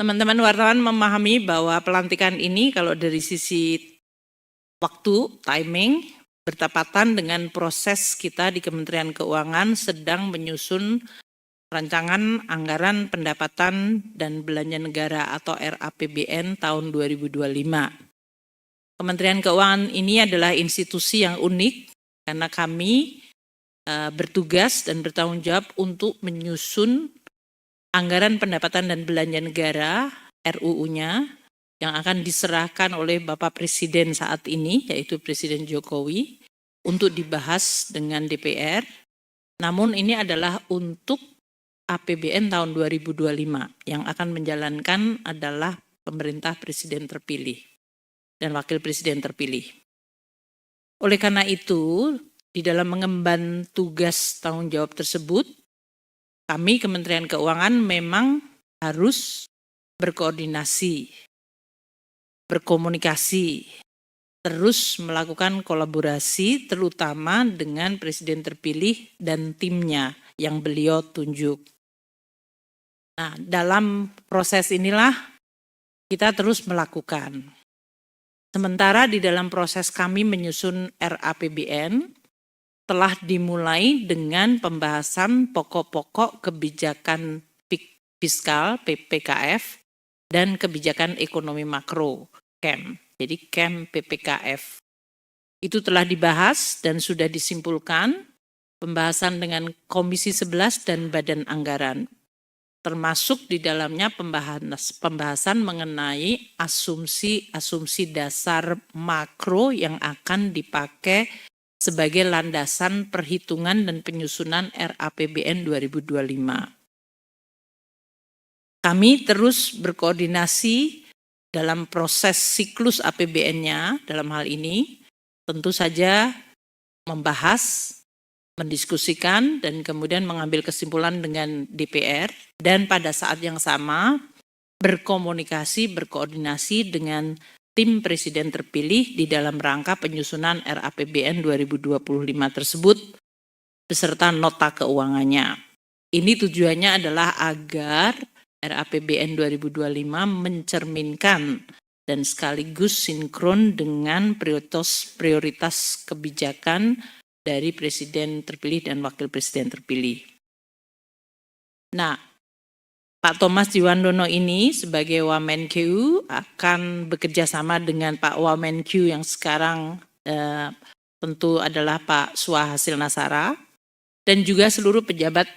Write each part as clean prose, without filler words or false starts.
Teman-teman wartawan memahami bahwa pelantikan ini kalau dari sisi waktu, timing, bertepatan dengan proses kita di Kementerian Keuangan sedang menyusun rancangan anggaran pendapatan dan belanja negara atau RAPBN tahun 2025. Kementerian Keuangan ini adalah institusi yang unik karena kami bertugas dan bertanggung jawab untuk menyusun anggaran pendapatan dan belanja negara RUU-nya yang akan diserahkan oleh Bapak Presiden saat ini, yaitu Presiden Jokowi, untuk dibahas dengan DPR. Namun ini adalah untuk APBN tahun 2025 yang akan menjalankan adalah pemerintah Presiden terpilih dan Wakil Presiden terpilih. Oleh karena itu, di dalam mengemban tugas tanggung jawab tersebut, kami Kementerian Keuangan memang harus berkoordinasi, berkomunikasi, terus melakukan kolaborasi terutama dengan Presiden terpilih dan timnya yang beliau tunjuk. Nah, dalam proses inilah kita terus melakukan. Sementara di dalam proses kami menyusun RAPBN, telah dimulai dengan pembahasan pokok-pokok kebijakan fiskal PPKF dan kebijakan ekonomi makro KEM. Jadi KEM PPKF. Itu telah dibahas dan sudah disimpulkan pembahasan dengan Komisi 11 dan Badan Anggaran. Termasuk di dalamnya pembahasan mengenai asumsi dasar makro yang akan dipakai sebagai landasan perhitungan dan penyusunan RAPBN 2025. Kami terus berkoordinasi dalam proses siklus APBN-nya dalam hal ini, tentu saja membahas, mendiskusikan, dan kemudian mengambil kesimpulan dengan DPR, dan pada saat yang sama berkomunikasi, berkoordinasi dengan tim Presiden terpilih di dalam rangka penyusunan RAPBN 2025 tersebut beserta nota keuangannya. Ini tujuannya adalah agar RAPBN 2025 mencerminkan dan sekaligus sinkron dengan prioritas kebijakan dari Presiden terpilih dan Wakil Presiden terpilih. Nah, Pak Thomas Jiwandono ini sebagai Wamenkeu akan bekerja sama dengan Pak Wamenkeu yang sekarang tentu adalah Pak Suhasil Nasara dan juga seluruh pejabat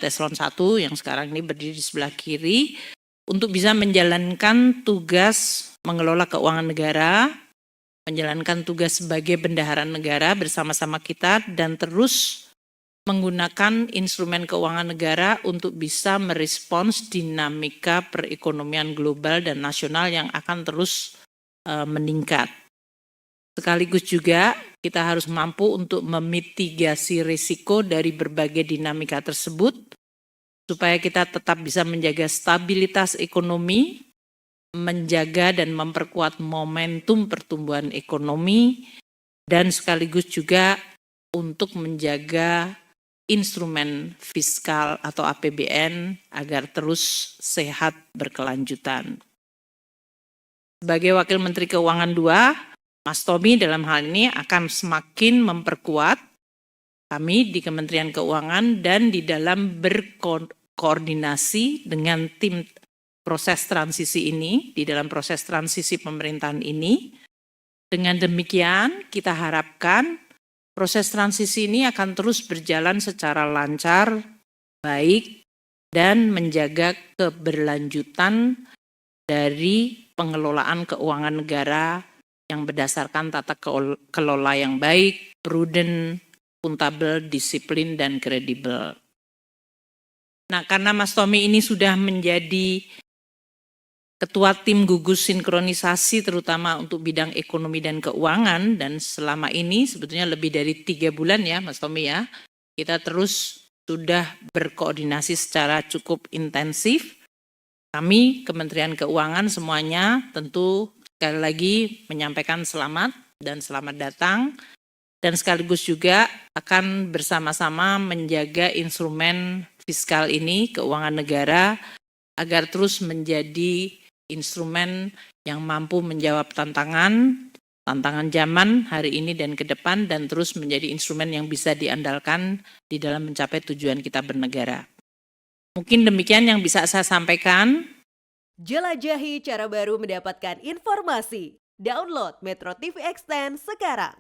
eselon 1 yang sekarang ini berdiri di sebelah kiri untuk bisa menjalankan tugas mengelola keuangan negara, menjalankan tugas sebagai bendahara negara bersama-sama kita dan terus menggunakan instrumen keuangan negara untuk bisa merespons dinamika perekonomian global dan nasional yang akan terus meningkat. Sekaligus juga kita harus mampu untuk memitigasi risiko dari berbagai dinamika tersebut supaya kita tetap bisa menjaga stabilitas ekonomi, menjaga dan memperkuat momentum pertumbuhan ekonomi, dan sekaligus juga untuk menjaga instrumen fiskal atau APBN agar terus sehat berkelanjutan. Sebagai Wakil Menteri Keuangan 2, Mas Tommy dalam hal ini akan semakin memperkuat kami di Kementerian Keuangan dan di dalam berkoordinasi dengan tim proses transisi ini, di dalam proses transisi pemerintahan ini. Dengan demikian kita harapkan proses transisi ini akan terus berjalan secara lancar, baik, dan menjaga keberlanjutan dari pengelolaan keuangan negara yang berdasarkan tata kelola yang baik, prudent, akuntabel, disiplin, dan kredibel. Nah, karena Mas Tommy ini sudah menjadi Ketua Tim Gugus Sinkronisasi terutama untuk bidang ekonomi dan keuangan, dan selama ini sebetulnya lebih dari 3 bulan ya Mas Tommy ya, kita terus sudah berkoordinasi secara cukup intensif. Kami Kementerian Keuangan semuanya tentu sekali lagi menyampaikan selamat dan selamat datang, dan sekaligus juga akan bersama-sama menjaga instrumen fiskal ini, keuangan negara, agar terus menjadi instrumen yang mampu menjawab tantangan zaman hari ini dan ke depan, dan terus menjadi instrumen yang bisa diandalkan di dalam mencapai tujuan kita bernegara. Mungkin demikian yang bisa saya sampaikan. Jelajahi cara baru mendapatkan informasi. Download Metro TV Extend sekarang.